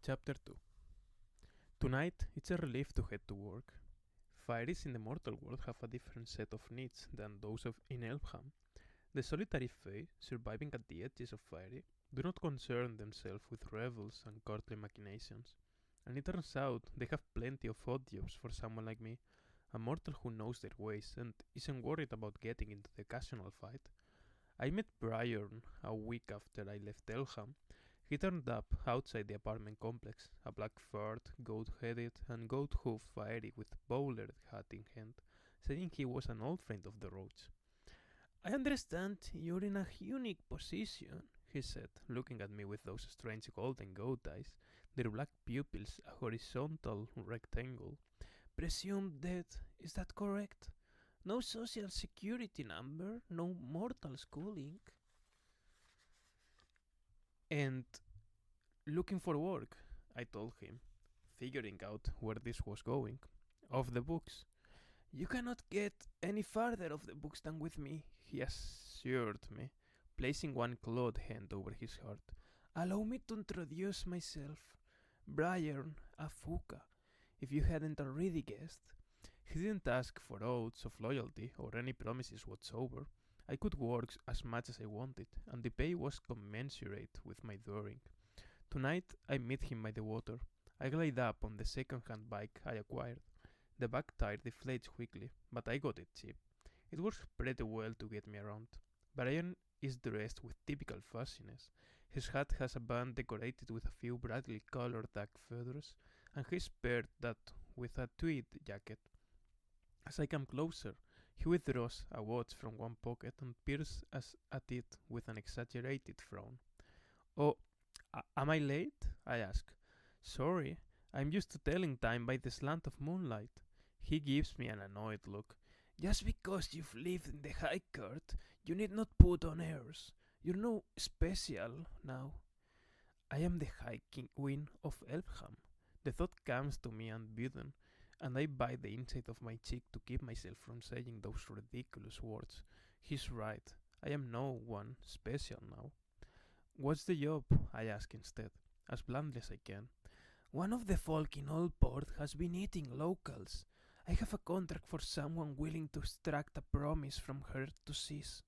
Chapter 2. Tonight, it's a relief to head to work. Fairies in the mortal world have a different set of needs than those of in Elfham. The solitary fae, surviving at the edges of Fairy, do not concern themselves with revels and courtly machinations, and it turns out they have plenty of odd jobs for someone like me, a mortal who knows their ways and isn't worried about getting into the occasional fight. I met Brian a week after I left Elham. He turned up outside the apartment complex, a black-furred, goat-headed, and goat-hoofed fairy with bowler hat in hand, saying he was an old friend of the roads. "I understand you're in a unique position," he said, looking at me with those strange golden goat eyes, their black pupils a horizontal rectangle. "Presumed dead, is that correct? No social security number, no mortal schooling." "And looking for work," I told him, figuring out where this was going. "Off the books." "You cannot get any farther off the books than with me," he assured me, placing one clawed hand over his heart. "Allow me to introduce myself. Brian Afuka, if you hadn't already guessed." He didn't ask for oaths of loyalty or any promises whatsoever. I could work as much as I wanted, and the pay was commensurate with my daring. Tonight I meet him by the water. I glide up on the second-hand bike I acquired. The back tire deflates quickly, but I got it cheap. It works pretty well to get me around. Brian is dressed with typical fussiness. His hat has a band decorated with a few brightly colored duck feathers, and he's paired that with a tweed jacket. As I come closer, he withdraws a watch from one pocket and peers at it with an exaggerated frown. "Oh, am I late?" I ask. "Sorry, I'm used to telling time by the slant of moonlight." He gives me an annoyed look. "Just because you've lived in the High Court, you need not put on airs. You're no special now." I am the High Queen of Elfham. The thought comes to me unbidden, and I bite the inside of my cheek to keep myself from saying those ridiculous words. He's right. I am no one special now. "What's the job?" I ask instead, as bluntly as I can. "One of the folk in Old Port has been eating locals. I have a contract for someone willing to extract a promise from her to cease."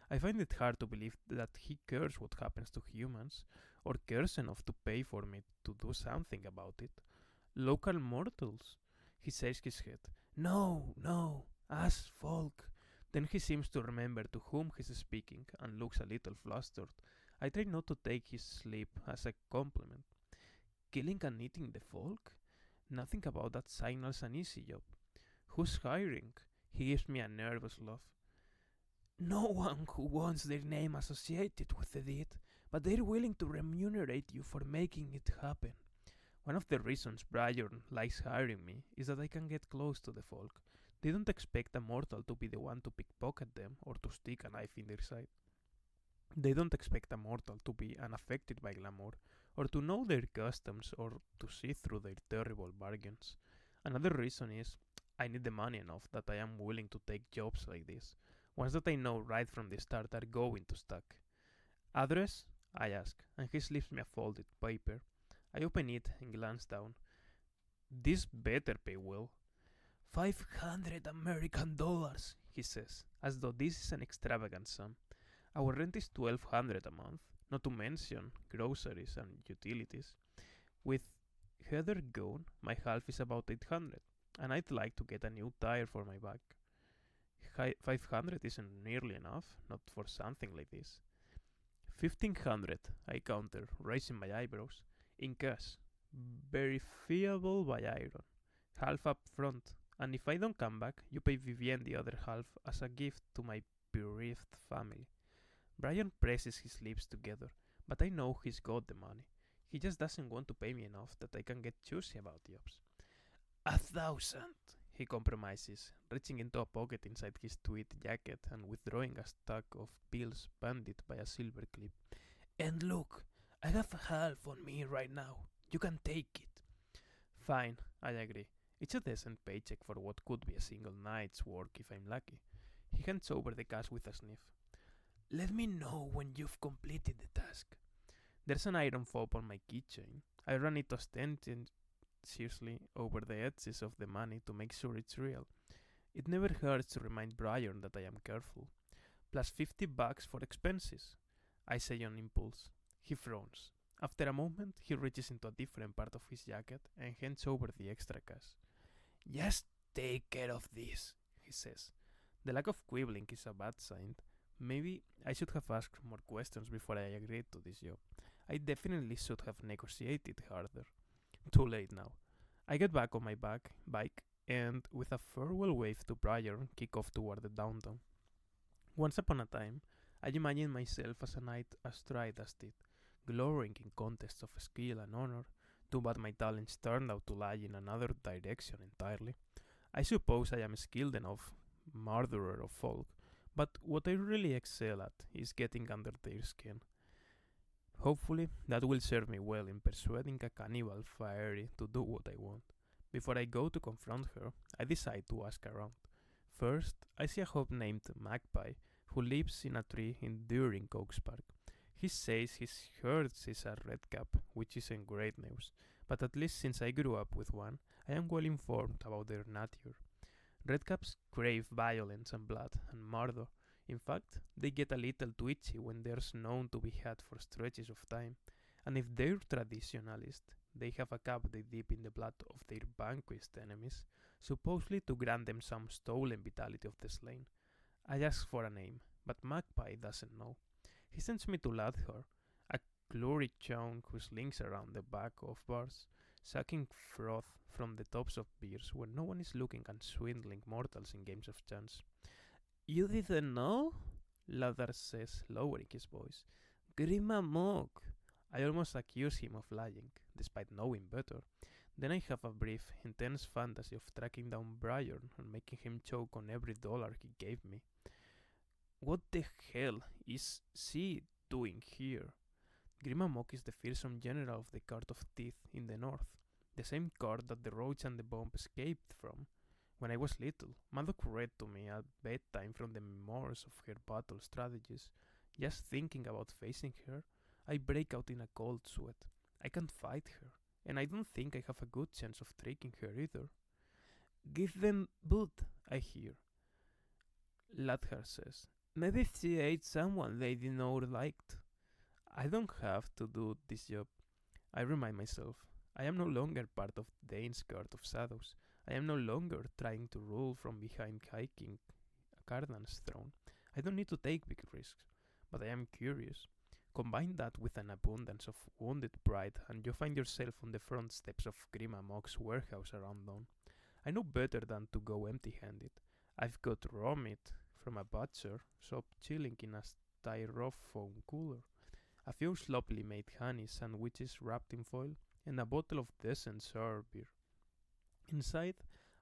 I find it hard to believe that he cares what happens to humans, or cares enough to pay for me to do something about it. "Local mortals?" He shakes his head. No, us folk." Then he seems to remember to whom he's speaking and looks a little flustered. I try not to take his sleep as a compliment. "Killing and eating the folk? Nothing about that signals an easy job. Who's hiring?" He gives me a nervous laugh. "No one who wants their name associated with the deed, but they're willing to remunerate you for making it happen. One of the reasons Brian likes hiring me is that I can get close to the folk. They don't expect a mortal to be the one to pickpocket them or to stick a knife in their side. They don't expect a mortal to be unaffected by glamour, or to know their customs, or to see through their terrible bargains. Another reason is I need the money enough that I am willing to take jobs like this, ones that I know right from the start are going to stack." "Address?" I ask, and he slips me a folded paper. I open it and glance down. "This better pay well." $500 American dollars, he says, as though this is an extravagant sum. "Our rent is $1,200 a month, not to mention groceries and utilities. With Heather gone, my half is about $800, and I'd like to get a new tire for my bike." $500 isn't nearly enough, not for something like this. $1,500, I counter, raising my eyebrows. "In cash, verifiable by iron, half up front, and if I don't come back, you pay Vivienne the other half as a gift to my bereaved family." Brian presses his lips together, but I know he's got the money. He just doesn't want to pay me enough that I can get choosy about jobs. $1,000, he compromises, reaching into a pocket inside his tweed jacket and withdrawing a stack of bills banded by a silver clip. "And look, I have half on me right now. You can take it." "Fine," I agree. It's a decent paycheck for what could be a single night's work if I'm lucky. He hands over the cash with a sniff. "Let me know when you've completed the task." There's an iron fob on my keychain. I run it ostentiously over the edges of the money to make sure it's real. It never hurts to remind Brian that I am careful. Plus $50 for expenses, I say on impulse. He frowns. After a moment, he reaches into a different part of his jacket and hands over the extra cash. Just take care of this, he says. The lack of quibbling is a bad sign. Maybe I should have asked more questions before I agreed to this job. I definitely should have negotiated harder. Too late now. I get back on my bike and, with a farewell wave to Brian, kick off toward the downtown. Once upon a time, I imagined myself as a knight as tried as did, glorying in contests of skill and honor. Too bad my talents turned out to lie in another direction entirely. I suppose I am skilled enough murderer of folk, but what I really excel at is getting under their skin. Hopefully, that will serve me well in persuading a cannibal fairy to do what I want. Before I go to confront her, I decide to ask around. First, I see a hope named Magpie who lives in a tree in During Oaks Park. He says his horse is a redcap, which isn't great news, but at least since I grew up with one, I am well informed about their nature. Redcaps crave violence and blood and murder. In fact, they get a little twitchy when there's known to be had for stretches of time, and if they're traditionalist, they have a cup they dip in the blood of their vanquished enemies, supposedly to grant them some stolen vitality of the slain. I ask for a name, but Magpie doesn't know. He sends me to Ladher, a clury chunk who slinks around the back of bars, sucking froth from the tops of beers when no one is looking and swindling mortals in games of chance. You didn't know? Ladder says, lowering his voice. Grima Mog. I almost accuse him of lying, despite knowing better. Then I have a brief, intense fantasy of tracking down Brian and making him choke on every dollar he gave me. What the hell is she doing here? Grimamok is the fearsome general of the Court of Teeth in the north, the same court that the roach and the bomb escaped from. When I was little, Madoc read to me at bedtime from the memoirs of her battle strategies. Just thinking about facing her, I break out in a cold sweat. I can't fight her, and I don't think I have a good chance of tricking her either. Give them boot, I hear. Ladhar says. Maybe she ate someone they didn't know or liked. I don't have to do this job. I remind myself. I am no longer part of Dane's Court of Shadows. I am no longer trying to rule from behind hiking Cardan's throne. I don't need to take big risks, but I am curious. Combine that with an abundance of wounded pride, and you find yourself on the front steps of Grima Mock's warehouse around dawn. I know better than to go empty-handed. I've got raw meat from a butcher shop chilling in a styrofoam cooler, a few sloppily made honey sandwiches wrapped in foil, and a bottle of decent sour beer. Inside,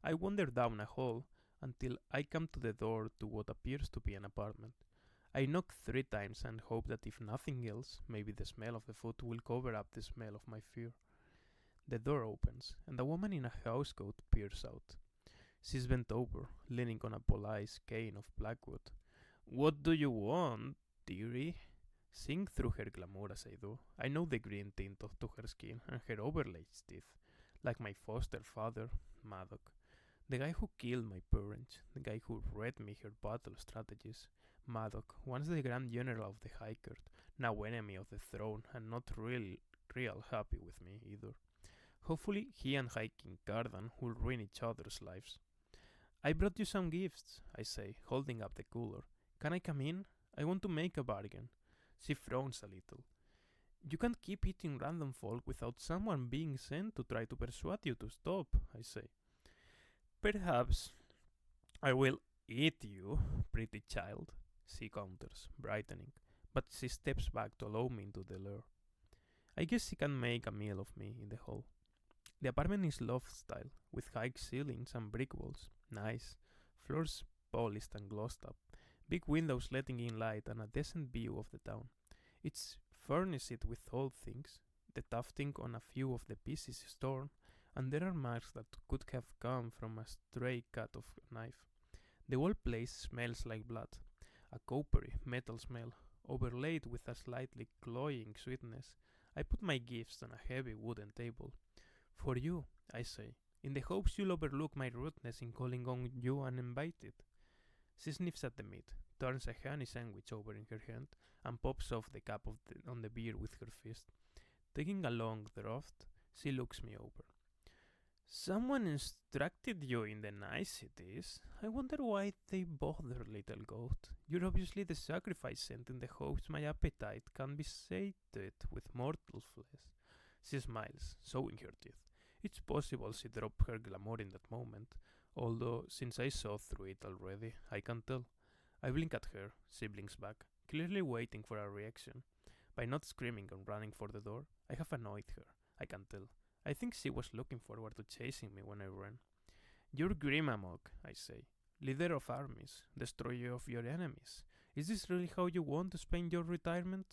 I wander down a hall until I come to the door to what appears to be an apartment. I knock 3 times and hope that if nothing else, maybe the smell of the food will cover up the smell of my fear. The door opens, and a woman in a housecoat peers out. She's bent over, leaning on a polite cane of blackwood. What do you want, dearie? Seeing through her glamour as I do, I know the green tint to her skin and her overlaid teeth, like my foster father, Madoc. The guy who killed my parents, the guy who read me her battle strategies. Madoc, once the Grand General of the High Court, now enemy of the throne and not real happy with me either. Hopefully he and High King Cardan will ruin each other's lives. I brought you some gifts, I say, holding up the cooler. Can I come in? I want to make a bargain. She frowns a little. You can't keep eating random folk without someone being sent to try to persuade you to stop, I say. Perhaps I will eat you, pretty child, she counters, brightening, but she steps back to allow me into the lair. I guess she can make a meal of me in the hall. The apartment is loft style, with high ceilings and brick walls. Nice. Floors polished and glossed up. Big windows letting in light and a decent view of the town. It's furnished with old things. The tufting on a few of the pieces is torn, and there are marks that could have come from a stray cut of a knife. The whole place smells like blood, a coppery metal smell, overlaid with a slightly cloying sweetness, I put my gifts on a heavy wooden table. For you, I say, in the hopes you'll overlook my rudeness in calling on you uninvited. She sniffs at the meat, turns a honey sandwich over in her hand, and pops off the cap on the beer with her fist. Taking a long draught, she looks me over. Someone instructed you in the niceties. I wonder why they bother, little goat. You're obviously the sacrifice sent in the hopes my appetite can be sated with mortal flesh. She smiles, showing her teeth. It's possible she dropped her glamour in that moment, although since I saw through it already, I can't tell. I blink at her, she blinks back, clearly waiting for a reaction. By not screaming and running for the door, I have annoyed her, I can tell. I think she was looking forward to chasing me when I ran. You're Grimamok, I say, leader of armies, destroyer of your enemies. Is this really how you want to spend your retirement?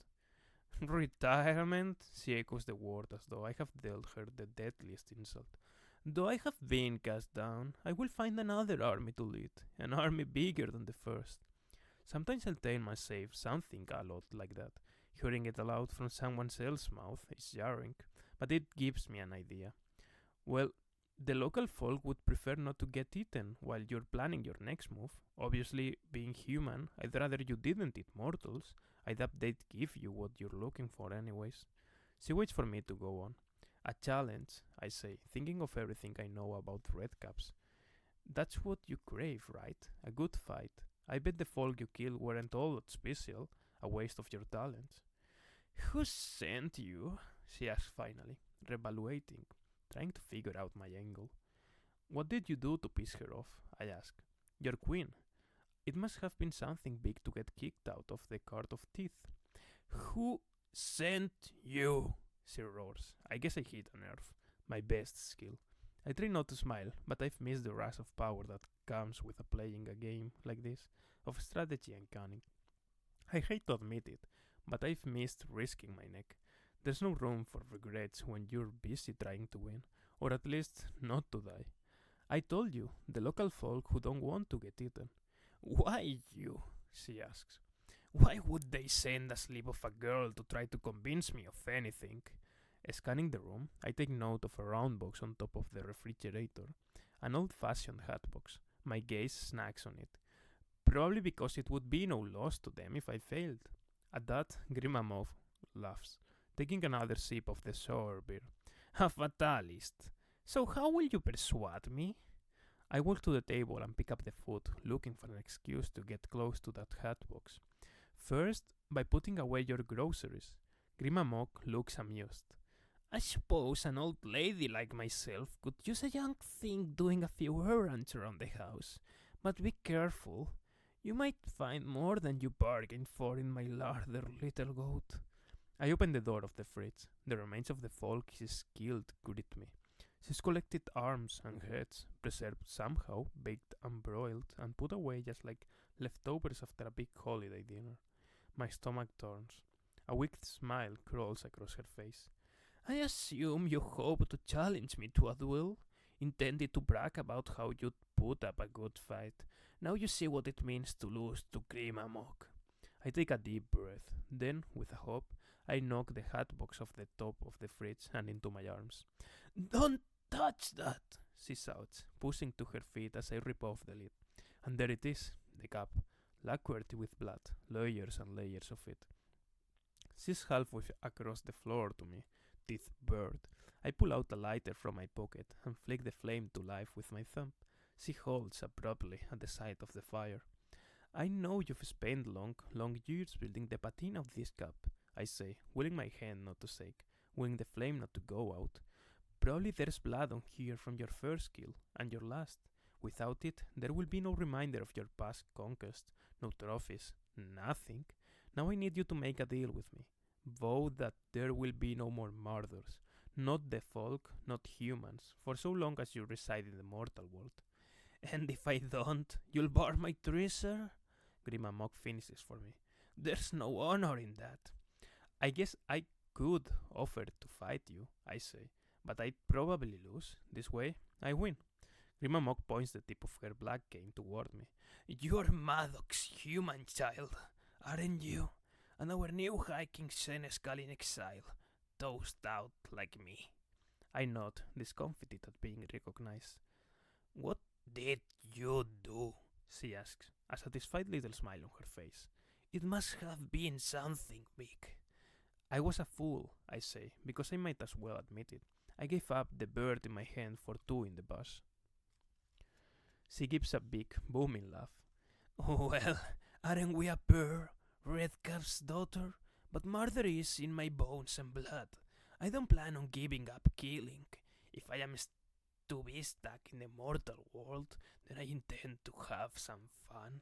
Retirement? She echoes the word as though I have dealt her the deadliest insult. Though I have been cast down, I will find another army to lead, an army bigger than the first. Sometimes I'll tell myself something a lot like that. Hearing it aloud from someone else's mouth is jarring, but it gives me an idea. Well, the local folk would prefer not to get eaten while you're planning your next move. Obviously, being human, I'd rather you didn't eat mortals. I'd they'd give you what you're looking for anyways. She waits for me to go on. A challenge, I say, thinking of everything I know about redcaps. That's what you crave, right? A good fight. I bet the folk you killed weren't all that special, a waste of your talents. Who sent you? She asks finally, reevaluating, trying to figure out my angle. What did you do to piss her off? I ask. Your queen. It must have been something big to get kicked out of the cart of teeth. Who sent you? She roars. I guess I hit a nerve. My best skill. I try not to smile, but I've missed the rush of power that comes with playing a game like this, of strategy and cunning. I hate to admit it, but I've missed risking my neck. There's no room for regrets when you're busy trying to win, or at least not to die. I told you, the local folk who don't want to get eaten. Why you? She asks. Why would they send a slip of a girl to try to convince me of anything? Scanning the room, I take note of a round box on top of the refrigerator, an old-fashioned hat box. My gaze snags on it, probably because it would be no loss to them if I failed. At that, Grimamov laughs, taking another sip of the sour beer. A fatalist. So how will you persuade me? I walk to the table and pick up the food, looking for an excuse to get close to that hat box. First, by putting away your groceries. Grimamok looks amused. I suppose an old lady like myself could use a young thing doing a few errands around the house. But be careful. You might find more than you bargained for in my larder, little goat. I open the door of the fridge. The remains of the folk she's killed greet me. She's collected arms and heads, preserved somehow, baked and broiled, and put away just like leftovers after a big holiday dinner. My stomach turns. A wicked smile crawls across her face. I assume you hope to challenge me to a duel? Intended to brag about how you'd put up a good fight. Now you see what it means to lose to Grimamok. I take a deep breath. Then, with a hop, I knock the hat box off the top of the fridge and into my arms. Don't touch that, she shouts, pushing to her feet as I rip off the lid. And there it is, the cup, lacquered with blood, layers and layers of it. She's halfway across the floor to me, teeth bared. I pull out a lighter from my pocket and flick the flame to life with my thumb. She halts abruptly at the sight of the fire. I know you've spent long years building the patina of this cup, I say, willing my hand not to shake, willing the flame not to go out. Probably there's blood on here from your first kill, and your last. Without it, there will be no reminder of your past conquest, no trophies, nothing. Now I need you to make a deal with me. Vow that there will be no more murders. Not the folk, not humans, for so long as you reside in the mortal world. And if I don't, you'll bar my treasure? Grimamok finishes for me. There's no honor in that. I guess I could offer to fight you, I say, but I'd probably lose. This way, I win. Grimamok points the tip of her black cane toward me. You're Madoc's human child, aren't you? And our new hiking Senescal in exile. toast out like me. I nod, discomfited at being recognized. What did you do? She asks, a satisfied little smile on her face. It must have been something big. I was a fool, I say, because I might as well admit it. I gave up the bird in my hand for two in the bus. She gives a big, booming laugh. Well, aren't we a pair, Redcap's daughter? But murder is in my bones and blood. I don't plan on giving up killing. If I am to be stuck in the mortal world, then I intend to have some fun.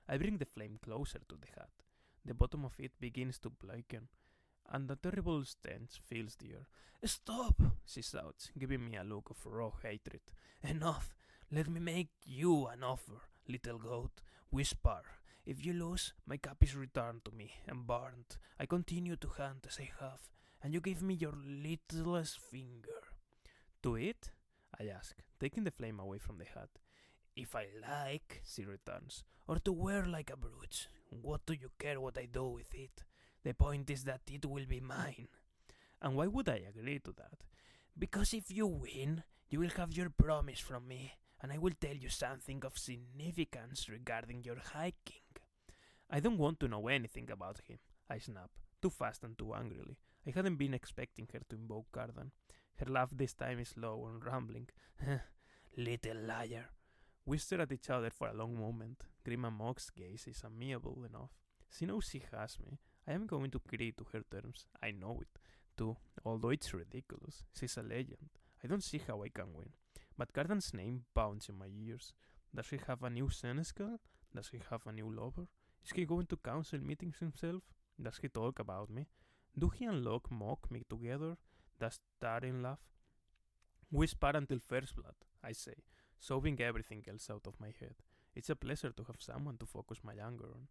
I bring the flame closer to the hut. The bottom of it begins to blacken, and a terrible stench fills the air. Stop, she shouts, giving me a look of raw hatred. Enough! Let me make you an offer, little goat. Whisper. If you lose, my cap is returned to me and burned. I continue to hunt as I have, and you give me your littlest finger. To it? I ask, taking the flame away from the hut. If I like, she returns, or to wear like a brooch. What do you care what I do with it? The point is that it will be mine. And why would I agree to that? Because if you win, you will have your promise from me, and I will tell you something of significance regarding your hiking. I don't want to know anything about him, I snap, too fast and too angrily. I hadn't been expecting her to invoke Cardan. Her laugh this time is low and rambling. Little liar. We stare at each other for a long moment. Grima Mock's gaze is amiable enough. She knows she has me. I am going to agree to her terms. I know it, too, although it's ridiculous. She's a legend. I don't see how I can win. But Cardan's name bounds in my ears. Does he have a new senescal? Does he have a new lover? Is he going to council meetings himself? Does he talk about me? Do he and Locke mock me together? Does Tarin laugh? We spar until first blood, I say, shoving everything else out of my head. It's a pleasure to have someone to focus my anger on.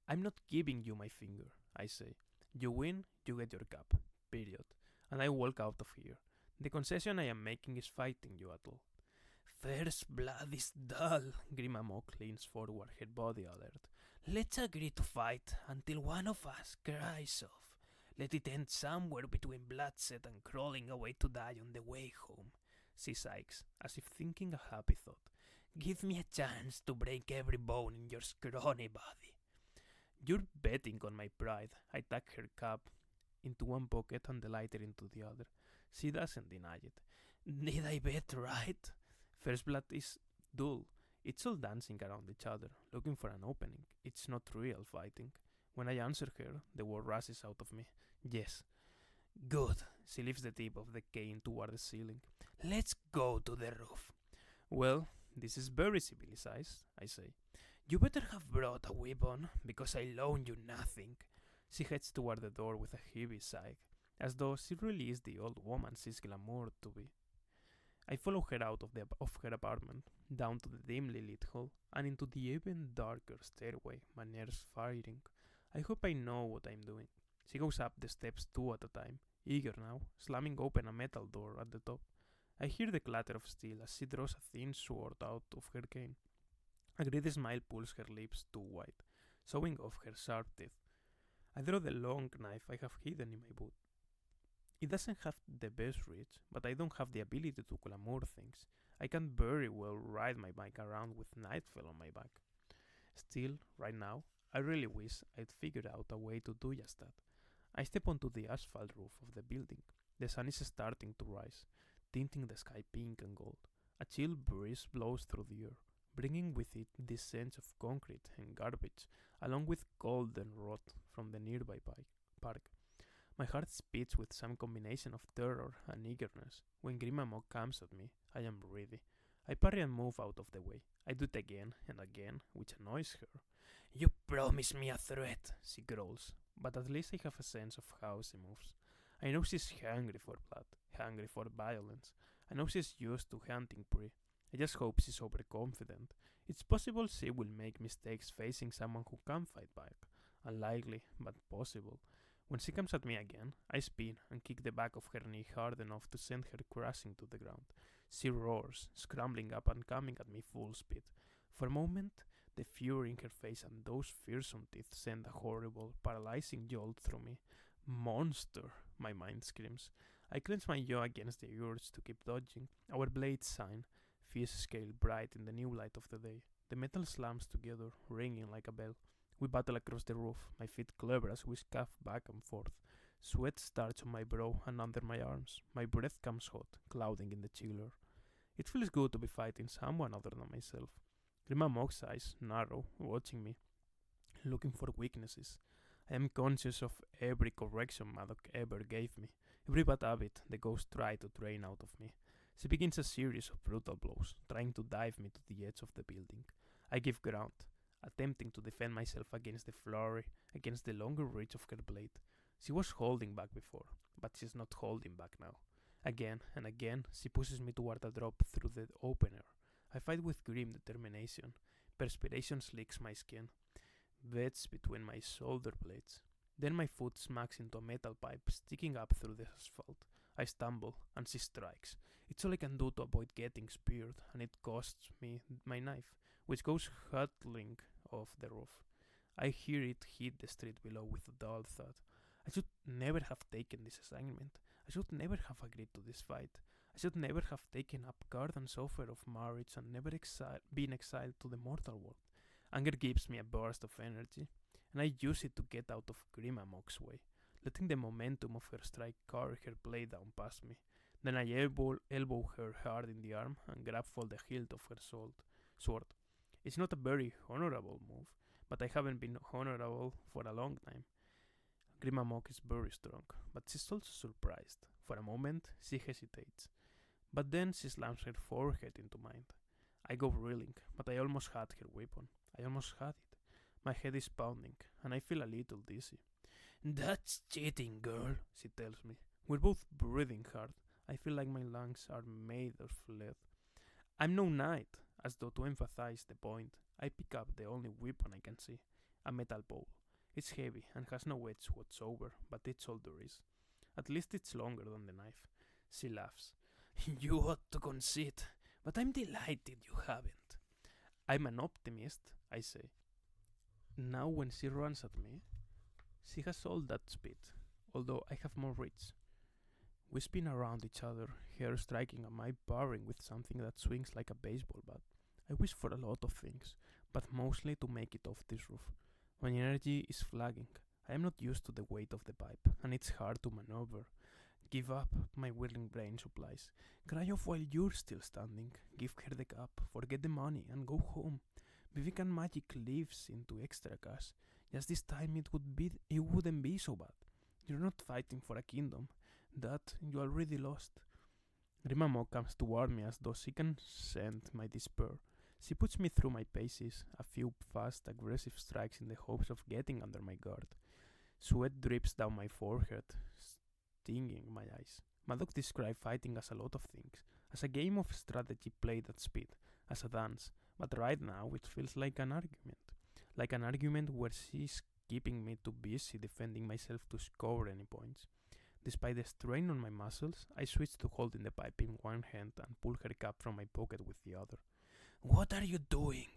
I'm not giving you my finger, I say. You win, you get your cup. Period. And I walk out of here. The concession I am making is fighting you at all. First blood is dull, Grima Mock leans forward, her body alert. Let's agree to fight until one of us cries off. Let it end somewhere between bloodshed and crawling away to die on the way home. She sighs, as if thinking a happy thought. Give me a chance to break every bone in your scrawny body. You're betting on my pride. I tuck her cup into one pocket and the lighter into the other. She doesn't deny it. Did I bet right? First blood is dull. It's all dancing around each other, looking for an opening. It's not real fighting. When I answer her, the word rushes out of me. Yes. Good. She lifts the tip of the cane toward the ceiling. Let's go to the roof. Well, this is very civilized, I say. You better have brought a weapon, because I loan you nothing. She heads toward the door with a heavy sigh, as though she really is the old woman she's glamoured to be. I follow her out of her apartment, down to the dimly lit hall, and into the even darker stairway, my nerves firing. I hope I know what I'm doing. She goes up the steps two at a time, eager now, slamming open a metal door at the top. I hear the clatter of steel as she draws a thin sword out of her cane. A greedy smile pulls her lips too wide, showing off her sharp teeth. I draw the long knife I have hidden in my boot. It doesn't have the best reach, but I don't have the ability to glamour things. I can very well ride my bike around with nightfall on my back. Still, right now, I really wish I'd figured out a way to do just that. I step onto the asphalt roof of the building. The sun is starting to rise, tinting the sky pink and gold. A chill breeze blows through the air, bringing with it the scents of concrete and garbage, along with cold and rot from the nearby park. My heart beats with some combination of terror and eagerness. When Grima Mock comes at me, I am ready. I parry and move out of the way. I do it again and again, which annoys her. You promised me a threat, she growls, but at least I have a sense of how she moves. I know she's hungry for blood, hungry for violence. I know she's used to hunting prey. I just hope she's overconfident. It's possible she will make mistakes facing someone who can fight back. Unlikely, but possible. When she comes at me again, I spin and kick the back of her knee hard enough to send her crashing to the ground. She roars, scrambling up and coming at me full speed. For a moment, the fury in her face and those fearsome teeth send a horrible, paralyzing jolt through me. Monster, my mind screams. I clench my jaw against the urge to keep dodging. Our blades shine, fierce scale bright in the new light of the day. The metal slams together, ringing like a bell. We battle across the roof, my feet clever as we scuff back and forth. Sweat starts on my brow and under my arms. My breath comes hot, clouding in the chiller. It feels good to be fighting someone other than myself. Grima Mock's eyes narrow, watching me, looking for weaknesses. I am conscious of every correction Madoc ever gave me, every bad habit the ghost tried to drain out of me. She begins a series of brutal blows, trying to dive me to the edge of the building. I give ground, attempting to defend myself against the flurry, against the longer reach of her blade. She was holding back before, but she's not holding back now. Again and again, she pushes me toward a drop through the opener. I fight with grim determination. Perspiration slicks my skin, beds between my shoulder blades. Then my foot smacks into a metal pipe sticking up through the asphalt. I stumble, and she strikes. It's all I can do to avoid getting speared, and it costs me my knife, which goes hurtling off the roof. I hear it hit the street below with a dull thud. I should never have taken this assignment. I should never have agreed to this fight. I should never have taken up Garden's offer of marriage and never been exiled to the mortal world. Anger gives me a burst of energy, and I use it to get out of Grima Mock's way, letting the momentum of her strike carry her blade down past me. Then I elbow her hard in the arm and grab for the hilt of her sword. It's not a very honorable move, but I haven't been honorable for a long time. Grima Mock is very strong, but she's also surprised. For a moment, she hesitates, but then she slams her forehead into mine. I go reeling, but I almost had her weapon. I almost had it. My head is pounding, and I feel a little dizzy. "That's cheating, girl," she tells me. We're both breathing hard. I feel like my lungs are made of lead. I'm no knight, as though to emphasize the point. I pick up the only weapon I can see, a metal bowl. It's heavy and has no edge whatsoever, but it's all there is. At least it's longer than the knife. She laughs. "You ought to concede, but I'm delighted you haven't." "I'm an optimist," I say. Now when she runs at me, she has all that speed, although I have more reach. We spin around each other, hair striking at my barring with something that swings like a baseball bat. I wish for a lot of things, but mostly to make it off this roof. My energy is flagging. I am not used to the weight of the pipe, and it's hard to maneuver. "Give up," my whirling brain supplies. "Cry off while you're still standing. Give her the cup, forget the money, and go home. Vivican magic leaves into extra cash. Just this time it wouldn't be so bad. You're not fighting for a kingdom. That you already lost." Grima Mock comes toward me as though she can scent my despair. She puts me through my paces, a few fast, aggressive strikes in the hopes of getting under my guard. Sweat drips down my forehead, stinging my eyes. Madoc described fighting as a lot of things, as a game of strategy played at speed, as a dance, but right now it feels like an argument where she's keeping me too busy defending myself to score any points. Despite the strain on my muscles, I switch to holding the pipe in one hand and pull her cap from my pocket with the other. "What are you doing?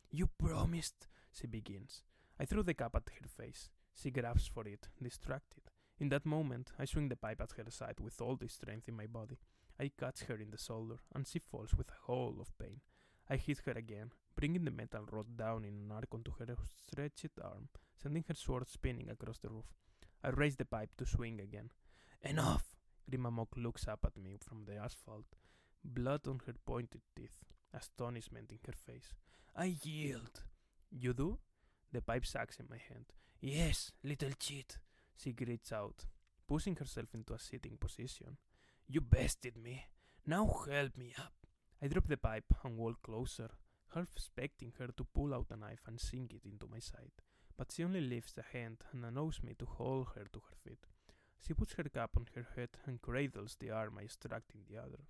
You promised," she begins. I throw the cap at her face. She grabs for it, distracted. In that moment, I swing the pipe at her side with all the strength in my body. I catch her in the shoulder, and she falls with a howl of pain. I hit her again, bringing the metal rod down in an arc onto her stretched arm, sending her sword spinning across the roof. I raise the pipe to swing again. "Enough!" Grima Mock looks up at me from the asphalt, blood on her pointed teeth, astonishment in her face. I yield. "You do?" The pipe sags in my hand. "Yes, little cheat," she grits out, pushing herself into a sitting position. "You bested me. Now help me up." I drop the pipe and walk closer, half expecting her to pull out a knife and sink it into my side, but she only lifts a hand and allows me to hold her to her feet. She puts her cap on her head and cradles the arm I struck in the other.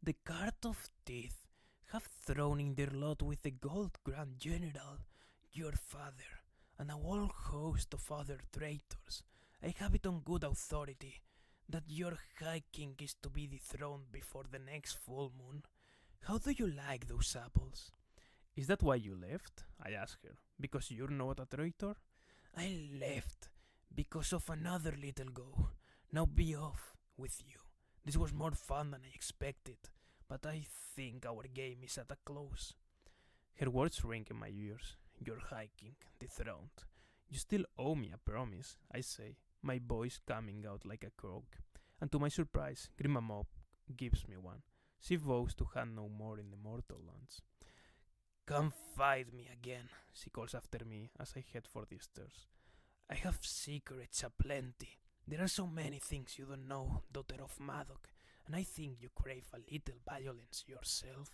"The Cart of Teeth have thrown in their lot with the Gold Grand General, your father, and a whole host of other traitors. I have it on good authority that your High King is to be dethroned before the next full moon. How do you like those apples?" "Is that why you left?" I ask her. "Because you're not a traitor?" "I left Because of another little go. Now be off with you. This was more fun than I expected, but I think our game is at a close. Her words ring in my ears. You're hiking, dethroned. You still owe me a promise, I say, my voice coming out like a croak. And to my surprise, Grandma Mop gives me one. She vows to hunt no more in the mortal lands. Come fight me again, she calls after me as I head for the stairs. I have secrets aplenty. There are so many things you don't know, daughter of Madoc, and I think you crave a little violence yourself.